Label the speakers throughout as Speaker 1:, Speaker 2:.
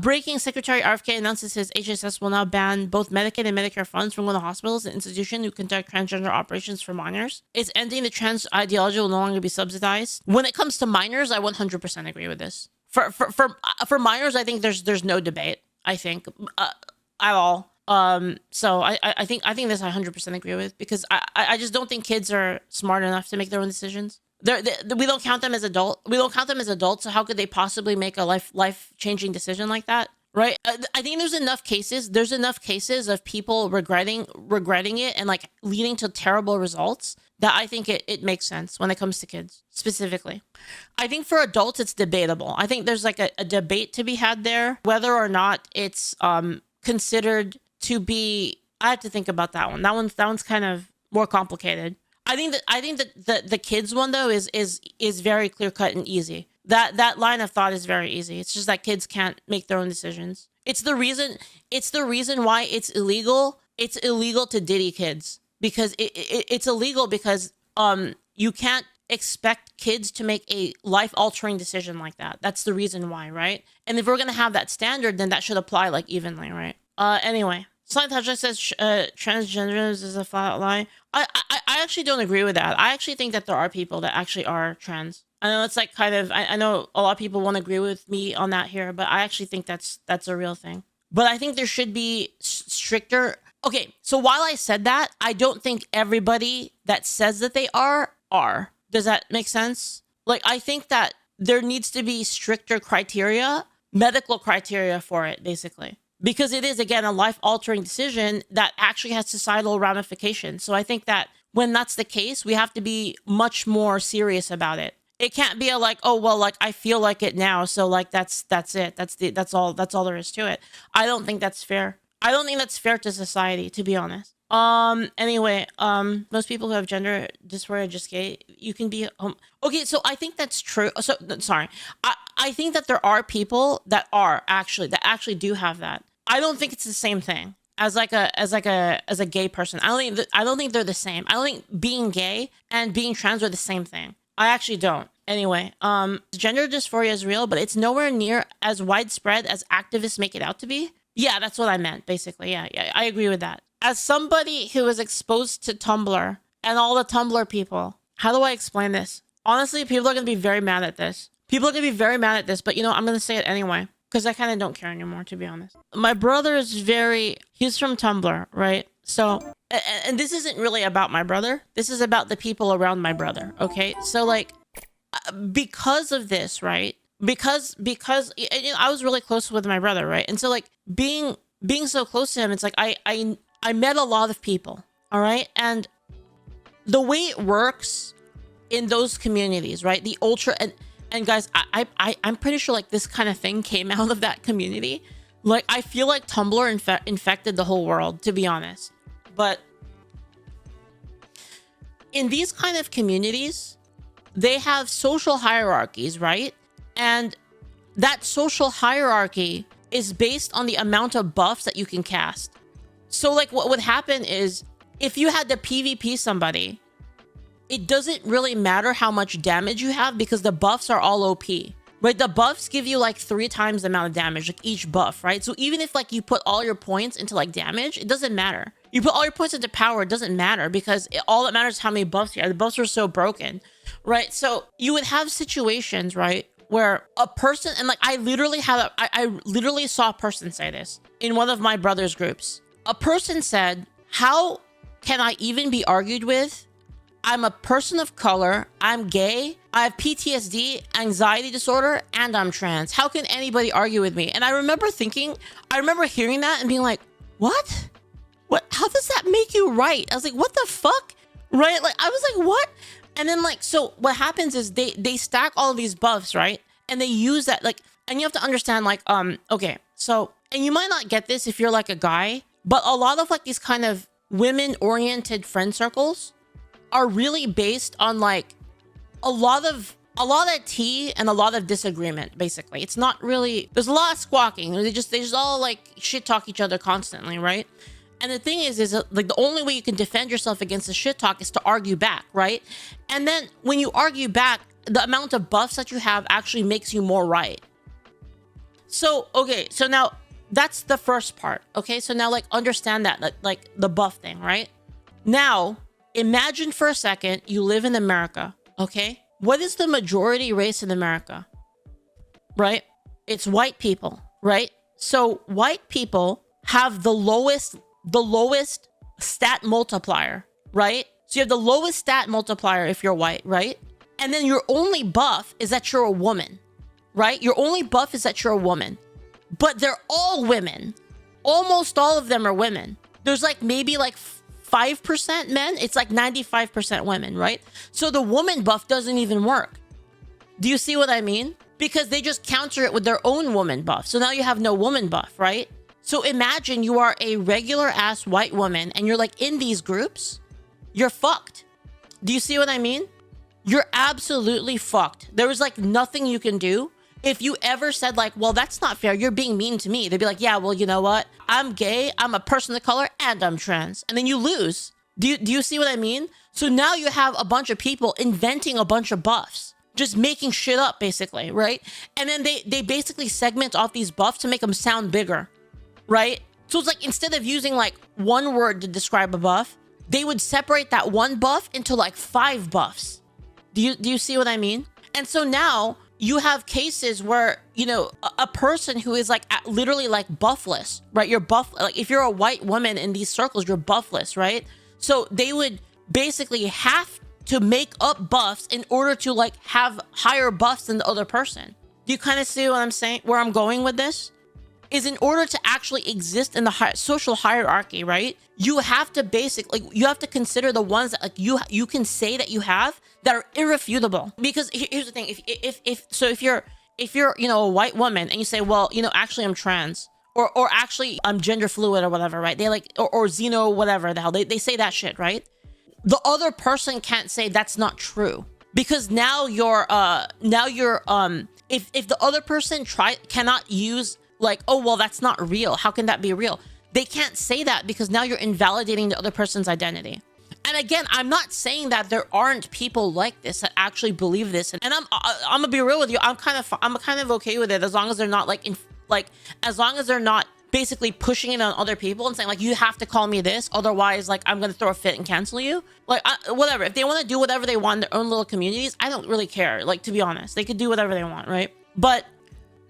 Speaker 1: Breaking Secretary RFK announces his HHS will now ban both Medicaid and Medicare funds from going to hospitals and institutions who conduct transgender operations for minors. It's ending the trans ideology will no longer be subsidized. When it comes to minors, I 100% agree with this. For minors, I think there's no debate. I think at all. So I think this I 100% agree with, because I just don't think kids are smart enough to make their own decisions. We don't count them as adults. So how could they possibly make a life-changing decision like that? Right? I think there's enough cases of people regretting it and like leading to terrible results that I think it makes sense when it comes to kids specifically. I think for adults, it's debatable. I think there's like a debate to be had there, whether or not it's considered to be. I have to think about that one. That one's kind of more complicated. I think that the kids one though is very clear cut and easy. That line of thought is very easy. It's just that kids can't make their own decisions. It's the reason why it's illegal. It's illegal to diddy kids, because it's illegal because you can't expect kids to make a life-altering decision like that. That's the reason why, right? And if we're gonna have that standard, then that should apply like evenly, right? Anyway. Scientology says transgenders is a flat lie. I actually don't agree with that. I actually think that there are people that actually are trans. I know it's like kind of, I know a lot of people won't agree with me on that here, but I actually think that's a real thing. But I think there should be stricter. Okay, so while I said that, I don't think everybody that says that they are. Does that make sense? Like, I think that there needs to be stricter criteria, medical criteria for it, basically. Because it is, again, a life-altering decision that actually has societal ramifications. So I think that when that's the case, we have to be much more serious about it. It can't be a like, oh, well, like, I feel like it now, so like that's it. That's all there is to it. I don't think that's fair. I don't think that's fair to society, to be honest. Anyway, most people who have gender dysphoria are just gay. You can be okay, so I think that's true. So sorry. I think that there are people that actually do have that. I don't think it's the same thing as a gay person. I don't think they're the same. I don't think being gay and being trans are the same thing. I actually don't. Anyway, gender dysphoria is real, but it's nowhere near as widespread as activists make it out to be. Yeah, that's what I meant, basically. Yeah, I agree with that. As somebody who was exposed to Tumblr and all the Tumblr people, how do I explain this? Honestly, people are going to be very mad at this. But you know, I'm going to say it anyway, because I kind of don't care anymore, to be honest. My brother is he's from Tumblr, right? So, and this isn't really about my brother. This is about the people around my brother, okay? So like, because of this, right? Because you know, I was really close with my brother, right? And so like being so close to him, it's like I met a lot of people, all right? And the way it works in those communities, right? The ultra and guys, I'm pretty sure like this kind of thing came out of that community. Like, I feel like Tumblr infected the whole world, to be honest. But in these kind of communities, they have social hierarchies, right? And that social hierarchy is based on the amount of buffs that you can cast. So like what would happen is if you had to PvP somebody, it doesn't really matter how much damage you have because the buffs are all OP, right? The buffs give you like 3 times the amount of damage, like each buff, right? So even if like you put all your points into like damage, it doesn't matter. You put all your points into power, it doesn't matter because all that matters is how many buffs you have. The buffs are so broken, right? So you would have situations, right, where a person, and like I literally saw a person say this in one of my brother's groups. A person said, how can I even be argued with? I'm a person of color, I'm gay, I have PTSD, anxiety disorder, and I'm trans. How can anybody argue with me? And I remember hearing that and being like, what? How does that make you right? I was like, what the fuck? Right? Like, I was like, what? And then like, so what happens is they stack all these buffs, right? And they use that, like, and you have to understand, like, okay, so, and you might not get this if you're like a guy, but a lot of like these kind of women-oriented friend circles are really based on like a lot of tea and a lot of disagreement, basically. It's not really, there's a lot of squawking. They just all like shit talk each other constantly, right? And the thing is like the only way you can defend yourself against the shit talk is to argue back, right? And then when you argue back, the amount of buffs that you have actually makes you more right. So, okay, so now that's the first part. Okay, so now like understand that, like the buff thing, right? Now, imagine for a second you live in America, okay? What is the majority race in America? Right? It's white people, right? So white people have the lowest stat multiplier, right? So you have the lowest stat multiplier if you're white, right? And then your only buff is that you're a woman, right? Your only buff is that you're a woman. But they're all women. Almost all of them are women. There's like maybe like 5% men. It's like 95% women, right? So the woman buff doesn't even work. Do you see what I mean? Because they just counter it with their own woman buff. So now you have no woman buff, right? So imagine you are a regular ass white woman and you're like in these groups. You're fucked. Do you see what I mean? You're absolutely fucked. There is like nothing you can do. If you ever said like, well, that's not fair, you're being mean to me, they'd be like, yeah, well, you know what? I'm gay, I'm a person of color, and I'm trans. And then you lose. Do you see what I mean? So now you have a bunch of people inventing a bunch of buffs, just making shit up basically, right? And then they basically segment off these buffs to make them sound bigger, right? So it's like instead of using like one word to describe a buff, they would separate that one buff into like 5 buffs. Do you see what I mean? And so now you have cases where, you know, a person who is like literally like buffless, right? You're buff, like if you're a white woman in these circles, you're buffless, right? So they would basically have to make up buffs in order to like have higher buffs than the other person. Do you kind of see what I'm saying? Where I'm going with this is in order to actually exist in the social hierarchy, right? You have to basically, you have to consider the ones that like you can say that you have that are irrefutable. Because here's the thing, if you're you know a white woman and you say, well, you know, actually I'm trans, or actually I'm gender fluid or whatever, right? They like or xeno whatever the hell they say that shit, right? The other person can't say that's not true, because now you're if the other person cannot use like, oh well, that's not real, how can that be real? They can't say that because now you're invalidating the other person's identity. And again, I'm not saying that there aren't people like this that actually believe this. And I'm gonna be real with you. I'm kind of okay with it as long as they're not as long as they're not basically pushing it on other people and saying like, you have to call me this, otherwise like I'm gonna throw a fit and cancel you. Like whatever. If they want to do whatever they want in their own little communities, I don't really care. Like, to be honest, they could do whatever they want, right? But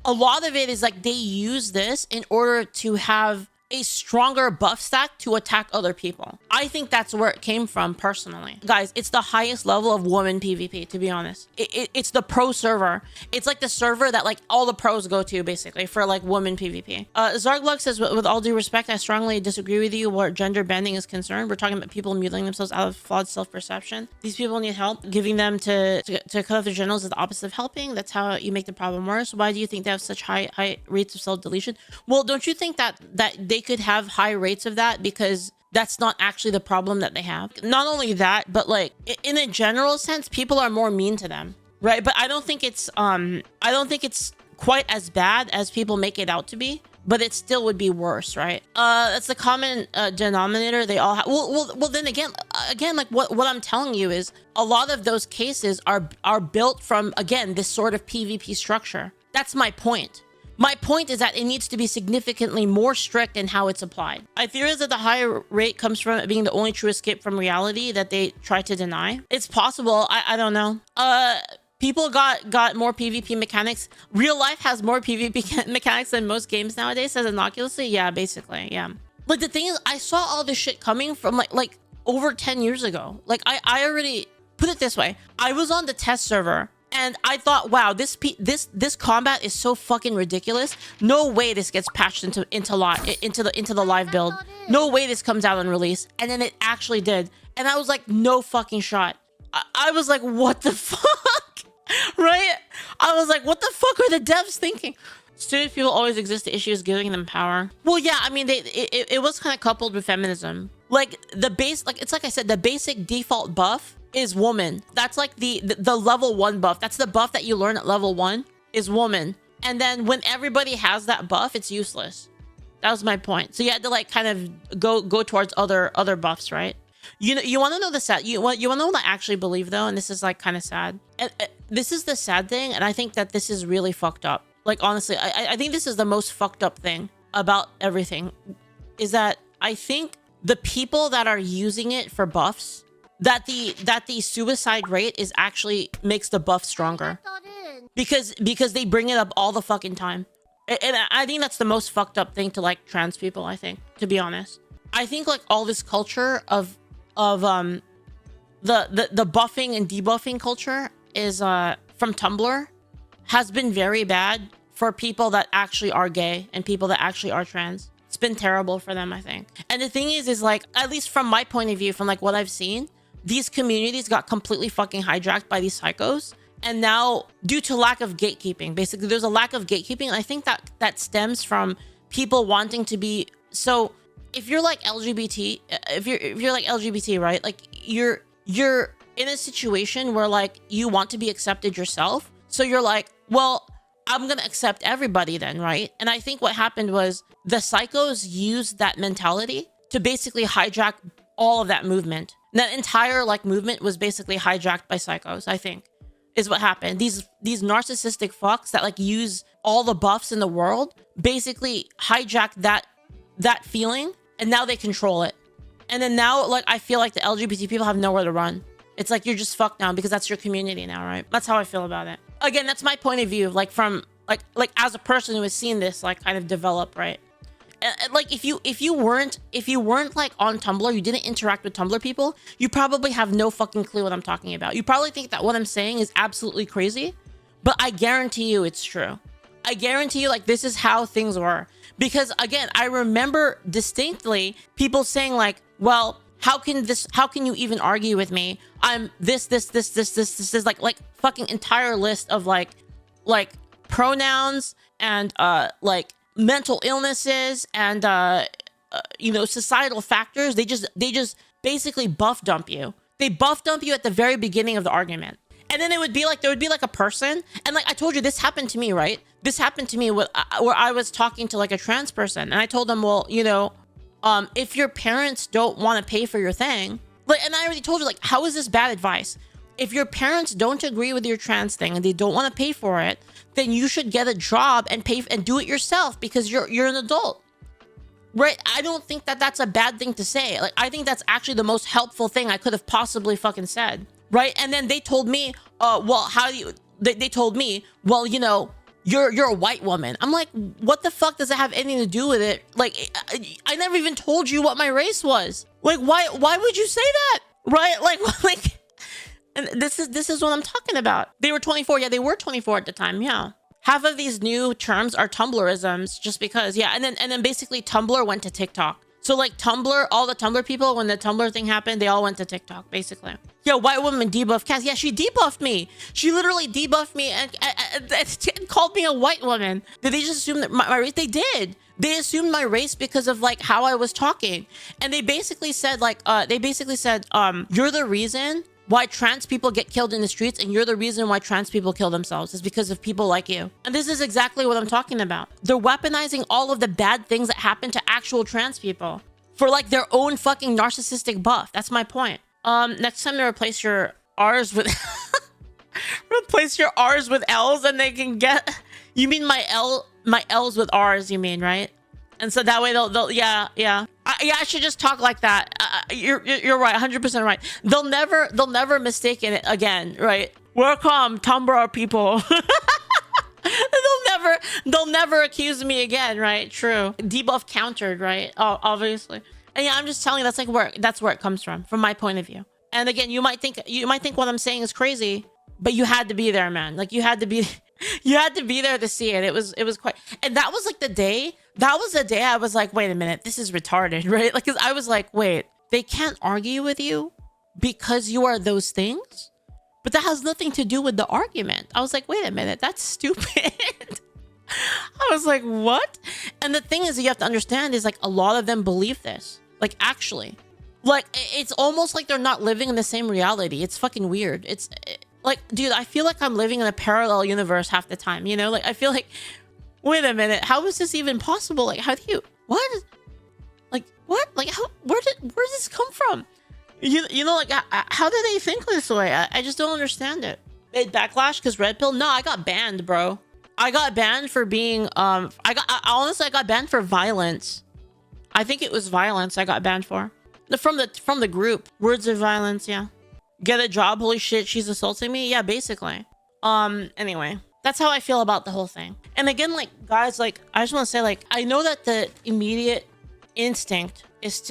Speaker 1: a lot of it is like they use this in order to have a stronger buff stack to attack other people. I think that's where it came from personally. Guys, it's the highest level of woman PvP, to be honest. It's the pro server. It's like the server that like all the pros go to basically for like woman PvP. Zarglug says, with all due respect, I strongly disagree with you where gender bending is concerned. We're talking about people mutilating themselves out of flawed self-perception. These people need help. Giving them to cut off their genitals is the opposite of helping. That's how you make the problem worse. Why do you think they have such high rates of self-deletion? Well, don't you think that they could have high rates of that because that's not actually the problem that they have? Not only that, but like in a general sense, people are more mean to them, right? But I don't think it's quite as bad as people make it out to be, but it still would be worse, right? That's the common denominator they all have. Well then again like what I'm telling you is a lot of those cases are built from, again, this sort of PvP structure. That's my point. My point is that it needs to be significantly more strict in how it's applied. I theorize that the higher rate comes from it being the only true escape from reality that they try to deny. It's possible. I don't know. People got more PvP mechanics. Real life has more PvP mechanics than most games nowadays, says innocuously. Yeah, basically, yeah. Like the thing is, I saw all this shit coming from like over 10 years ago. Like I already, put it this way, I was on the test server and I thought, wow, this combat is so fucking ridiculous. No way this gets patched into the live build. No way this comes out on release. And then it actually did. And I was like, no fucking shot. I was like, what the fuck? Right? I was like, what the fuck are the devs thinking? Stupid people always exist. The issue is giving them power. Well, yeah, I mean, it was kind of coupled with feminism. Like it's like I said, the basic default buff is woman. That's like the level 1 buff. That's the buff that you learn at level 1 is woman. And then when everybody has that buff, it's useless. That was my point. So you had to like kind of go towards other buffs, right? You want to know the sad, you want to know what I actually believe though, and this is like kind of sad. And this is the sad thing, and I think that this is really fucked up. Like, honestly, I think this is the most fucked up thing about everything, is that I think the people that are using it for buffs, that the suicide rate is actually makes the buff stronger, because they bring it up all the fucking time. And I think that's the most fucked up thing to like trans people, I think, to be honest. I think like all this culture of the buffing and debuffing culture is from Tumblr has been very bad for people that actually are gay and people that actually are trans. It's been terrible for them, I think. And the thing is like, at least from my point of view, from like what I've seen, these communities got completely fucking hijacked by these psychos. And now, due to lack of gatekeeping, basically there's a lack of gatekeeping. I think that stems from people wanting to be, so if you're like LGBT, if you're like LGBT, right? Like you're in a situation where like you want to be accepted yourself. So you're like, well, I'm gonna accept everybody then, right? And I think what happened was the psychos used that mentality to basically hijack all of that movement. That entire like movement was basically hijacked by psychos, I think, is what happened. These narcissistic fucks that like use all the buffs in the world basically hijack that feeling, and now they control it. And then now, like, I feel like the LGBT people have nowhere to run. It's like you're just fucked now because that's your community now, right? That's how I feel about it. Again, that's my point of view, like from like as a person who has seen this like kind of develop, right? And like if you weren't like on Tumblr, you didn't interact with Tumblr people, you probably have no fucking clue what I'm talking about. You probably think that what I'm saying is absolutely crazy, but I guarantee you it's true. I guarantee you like this is how things were. Because again, I remember distinctly people saying like, well, how can you even argue with me? I'm this like fucking entire list of like pronouns and like mental illnesses and you know, societal factors. They just basically buff dump you. They buff dump you at the very beginning of the argument. And then there would be like a person, and like I told you, this happened to me, right? This happened to me where I was talking to like a trans person, and I told them, well, you know, if your parents don't want to pay for your thing, like, and I already told you, like, how is this bad advice? If your parents don't agree with your trans thing and they don't want to pay for it, then you should get a job and pay and do it yourself because you're an adult, right? I don't think that that's a bad thing to say. Like, I think that's actually the most helpful thing I could have possibly fucking said, right? And then they told me, well, how do you? They told me, well, you know, you're a white woman. I'm like, what the fuck does that have anything to do with it? Like, I never even told you what my race was. Like, why would you say that, right? Like. And this is what I'm talking about. They were 24. Yeah, they were 24 at the time. Yeah. Half of these new terms are Tumblrisms just because. Yeah. And then basically Tumblr went to TikTok. So like Tumblr, all the Tumblr people, when the Tumblr thing happened, they all went to TikTok basically. Yeah, white woman debuff Cass. Yeah, she debuffed me. She literally debuffed me and called me a white woman. Did they just assume that my race? They did. They assumed my race because of like how I was talking. And they basically said like, you're the reason why trans people get killed in the streets, and you're the reason why trans people kill themselves is because of people like you. And this is exactly what I'm talking about. They're weaponizing all of the bad things that happen to actual trans people for like their own fucking narcissistic buff. That's my point. Next time they replace your R's with replace your R's with L's, and they can get, you mean my L's with R's, you mean, right? And so that way they'll yeah. I should just talk like that. You're right, 100% right. They'll never mistake it again, right? Welcome, Tumblr people. they'll never accuse me again, right? True. Debuff countered, right? Oh, obviously. And yeah, I'm just telling you that's where it comes from my point of view. And again, you might think what I'm saying is crazy, but you had to be there, man. Like you had to be there to see it. It was quite, and that was like the day. That was the day I was like, wait a minute, this is retarded, right? Like, cause I was like, wait, they can't argue with you because you are those things, but that has nothing to do with the argument. I was like, wait a minute, that's stupid. I was like, what? And the thing is that you have to understand is like a lot of them believe this. Like actually, like it's almost like they're not living in the same reality. It's fucking weird. It's like, dude, I feel like I'm living in a parallel universe half the time, you know? Like I feel like, wait a minute, how is this even possible? Like, how do you, what? Like, what? Like, how, where did this come from? You know, like, how do they think this way? I just don't understand it. They backlash because red pill? No, I got banned, bro. I got banned for being I got banned for violence. I think it was violence I got banned for. From the group. Words of violence, yeah. Get a job, holy shit, she's assaulting me? Yeah, basically. Anyway. That's how I feel about the whole thing. And again, like, guys, like, I just want to say, like, I know that the immediate instinct is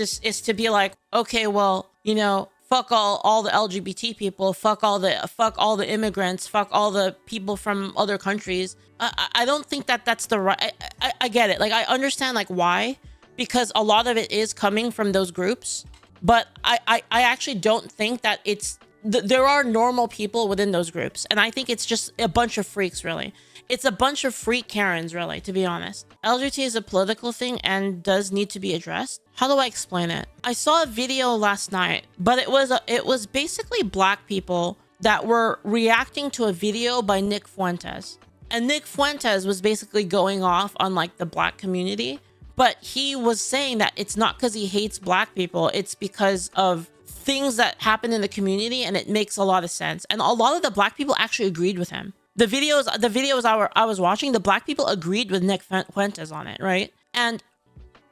Speaker 1: to be like, okay, well, you know, fuck all the LGBT people, fuck all the immigrants, fuck all the people from other countries. I don't think that that's the right. I get it. Like, I understand like why, because a lot of it is coming from those groups, but I actually don't think that it's. There are normal people within those groups, and I think it's just a bunch of freaks, really. It's a bunch of freak Karens, really, to be honest. LGBT is a political thing and does need to be addressed. How do I explain it? I saw a video last night, but it was basically black people that were reacting to a video by Nick Fuentes. And Nick Fuentes was basically going off on like the black community, but he was saying that it's not because he hates black people, it's because of things that happen in the community, and it makes a lot of sense. And a lot of the black people actually agreed with him. The videos I was watching, the black people agreed with Nick Fuentes on it, right? And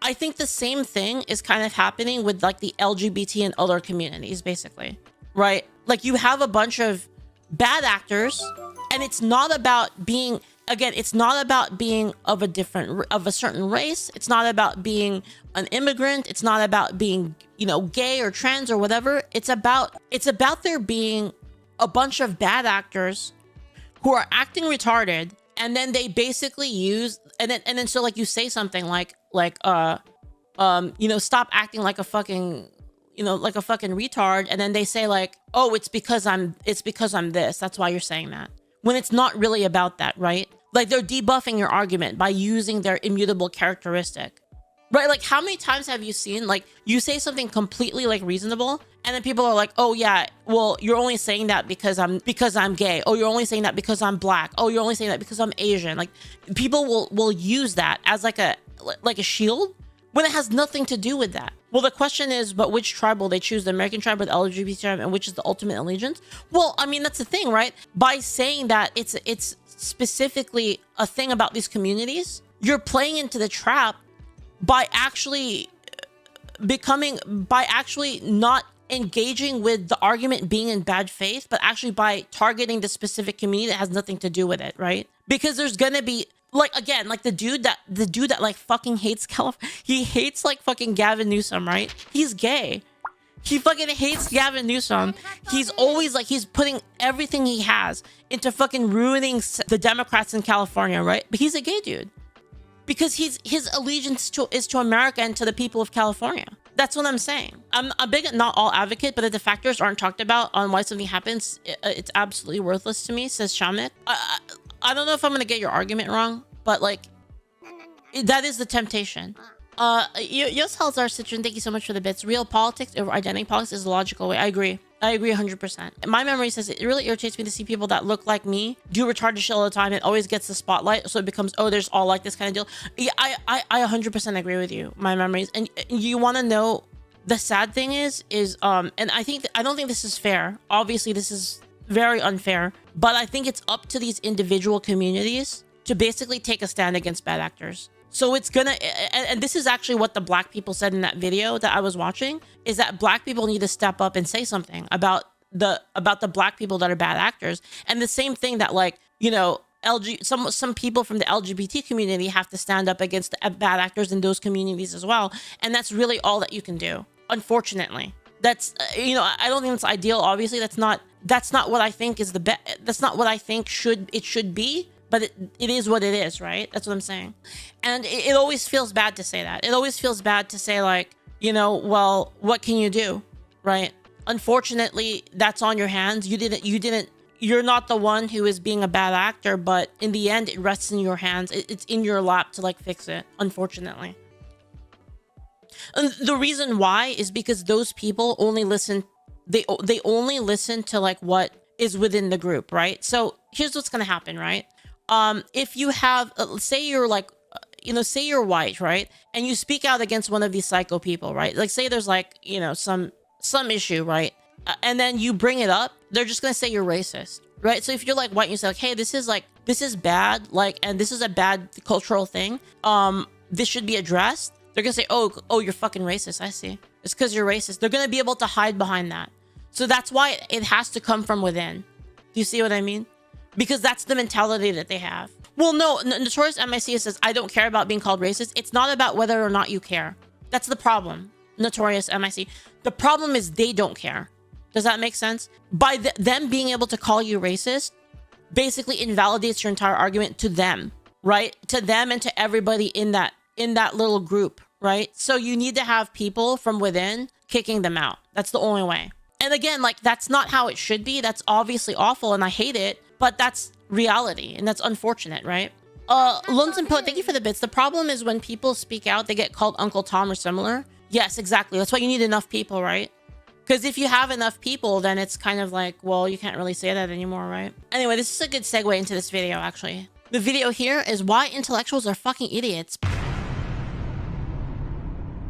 Speaker 1: I think the same thing is kind of happening with like the LGBT and other communities, basically, right? Like, you have a bunch of bad actors, and it's not about being, again, it's not about being of a certain race. It's not about being an immigrant. It's not about being, you know, gay or trans or whatever. It's about there being a bunch of bad actors who are acting retarded, and then they basically use, and then so like you say something like you know, stop acting like a fucking, you know, like a fucking retard, and then they say like, oh, it's because I'm this, that's why you're saying that, when it's not really about that, right? Like, they're debuffing your argument by using their immutable characteristic, right? Like, how many times have you seen, like, you say something completely like reasonable, and then people are like, oh yeah, well, you're only saying that because I'm gay. Oh, you're only saying that because I'm black. Oh, you're only saying that because I'm Asian. Like, people will use that as like a shield when it has nothing to do with that. Well, the question is, but which tribe will they choose? The American tribe or the LGBT tribe, and which is the ultimate allegiance? Well, I mean, that's the thing, right? By saying that it's specifically a thing about these communities, you're playing into the trap by actually not engaging with the argument being in bad faith, but actually by targeting the specific community that has nothing to do with it, right? Because there's gonna be, like, again, like the dude that like fucking hates California, he hates like fucking Gavin Newsom, right? He's gay. He fucking hates Gavin Newsom. He's always like, he's putting everything he has into fucking ruining the Democrats in California, right? But he's a gay dude because his allegiance is to America and to the people of California. That's what I'm saying. I'm a big not all advocate, but if the factors aren't talked about on why something happens, it's absolutely worthless to me, says Shamit. I don't know if I'm gonna get your argument wrong, but like, that is the temptation. Yosel's our Citron, thank you so much for the bits. Real politics over identity politics is a logical way. I agree 100%. My memory says it really irritates me to see people that look like me do retarded shit all the time. It always gets the spotlight, so it becomes, oh, there's all like this kind of deal. Yeah, I 100% agree with you. My memories, and you want to know the sad thing is and I don't think this is fair. Obviously, this is very unfair, but I think it's up to these individual communities to basically take a stand against bad actors. So it's gonna, and this is actually what the black people said in that video that I was watching, is that black people need to step up and say something about the black people that are bad actors. And the same thing that, like, you know, some people from the LGBT community have to stand up against the bad actors in those communities as well. And that's really all that you can do. Unfortunately, that's, you know, I don't think it's ideal. Obviously, that's not what I think is the best. That's not what I think it should be. But it is what it is, right? That's what I'm saying. And it always feels bad to say that. It always feels bad to say, like, you know, well, what can you do, right? Unfortunately, that's on your hands. You're not the one who is being a bad actor, but in the end, it rests in your hands. It's in your lap to, like, fix it, unfortunately. And the reason why is because those people only listen, they only listen to, like, what is within the group, right? So here's what's gonna happen, right? If you have, say you're like, you know, say you're white, right? And you speak out against one of these psycho people, right? Like, say there's like, you know, some issue, right? And then you bring it up, they're just going to say you're racist, right? So if you're like white and you say like, hey, this is bad, like, and this is a bad cultural thing, this should be addressed, they're gonna say, oh, you're fucking racist. I see. It's because you're racist. They're gonna be able to hide behind that. So that's why it has to come from within. Do you see what I mean? Because that's the mentality that they have. Well, no, Notorious MIC says, I don't care about being called racist. It's not about whether or not you care. That's the problem. Notorious MIC. The problem is they don't care. Does that make sense? By them being able to call you racist basically invalidates your entire argument to them, right? To them and to everybody in that little group, right? So you need to have people from within kicking them out. That's the only way. And again, like, that's not how it should be. That's obviously awful and I hate it, but that's reality and that's unfortunate, right? Lonesome Poet, thank you for the bits. The problem is when people speak out, they get called Uncle Tom or similar. Yes, exactly. That's why you need enough people, right? Because if you have enough people, then it's kind of like, well, you can't really say that anymore, right? Anyway, this is a good segue into this video, actually. The video here is why intellectuals are fucking idiots.